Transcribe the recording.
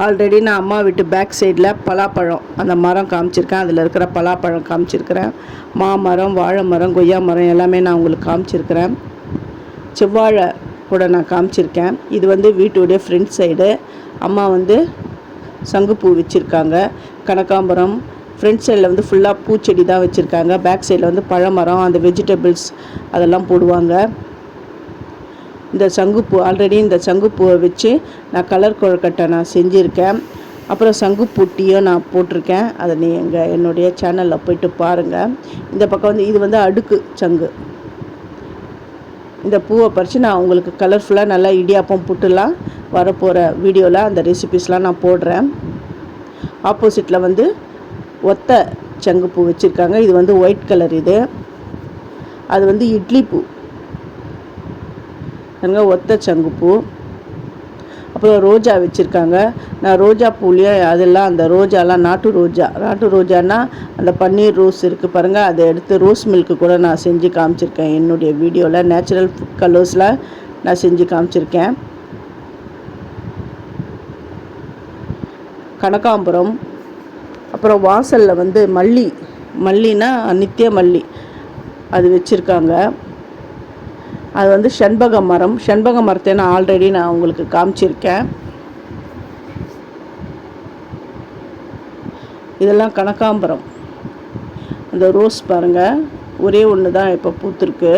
Already நான் அம்மா வீட்டு பேக் சைடில் பலாப்பழம் அந்த மரம் காமிச்சிருக்கேன். அதில் இருக்கிற பலாப்பழம் காமிச்சிருக்கிறேன். மாமரம், வாழை மரம், கொய்யா மரம் எல்லாமே நான் உங்களுக்கு காமிச்சிருக்கிறேன். செவ்வாழை கூட நான் காமிச்சிருக்கேன். இது வந்து வீட்டுடைய ஃப்ரண்ட் சைடு. அம்மா வந்து சங்குப்பூ வச்சுருக்காங்க. கனகாம்பரம் ஃப்ரண்ட் சைடில் வந்து ஃபுல்லாக பூச்செடி தான் வச்சுருக்காங்க. பேக் சைடில் வந்து பழமரம், அந்த வெஜிடபிள்ஸ் அதெல்லாம் போடுவாங்க. இந்த சங்குப்பூ ஆல்ரெடி இந்த சங்குப்பூவை வச்சு நான் கலர் கொழுக்கட்டை நான் செஞ்சுருக்கேன். அப்புறம் சங்குப்பூ டீயும் நான் போட்டிருக்கேன். அதை நீங்கள் என்னுடைய சேனலில் போய்ட்டு பாருங்கள். இந்த பக்கம் வந்து இது வந்து அடுக்கு சங்கு. இந்த பூவை பறித்து நான் உங்களுக்கு கலர்ஃபுல்லாக நல்லா இடியாப்பம் புட்டுலாம் வரப்போகிற வீடியோவில் அந்த ரெசிபிஸ்லாம் நான் போடுறேன். ஆப்போசிட்டில் வந்து ஒத்த சங்குப்பூ வச்சுருக்காங்க. இது வந்து ஒயிட் கலர். இது அது வந்து இட்லி பூ, ஒத்த சங்குப்பூ. அப்புறம் ரோஜா வச்சுருக்காங்க. நான் ரோஜா பூலேயே அதெல்லாம் அந்த ரோஜாலாம் நாட்டு ரோஜானா அந்த பன்னீர் ரோஸ் இருக்குது பாருங்கள், அதை எடுத்து ரோஸ் மில்க்கு கூட நான் செஞ்சு காமிச்சிருக்கேன் என்னுடைய வீடியோவில். நேச்சுரல் ஃபுட் கலர்ஸில் நான் செஞ்சு காமிச்சிருக்கேன். கனகாம்பரம், அப்புறம் வாசலில் வந்து மல்லினா நித்திய மல்லி அது வச்சுருக்காங்க. அது வந்து செண்பக மரத்தை நான் ஆல்ரெடி நான் உங்களுக்கு காமிச்சிருக்கேன். இதெல்லாம் கனகாம்பரம். அந்த ரோஸ் பாருங்கள், ஒரே ஒன்று தான் இப்போ பூத்துருக்கு.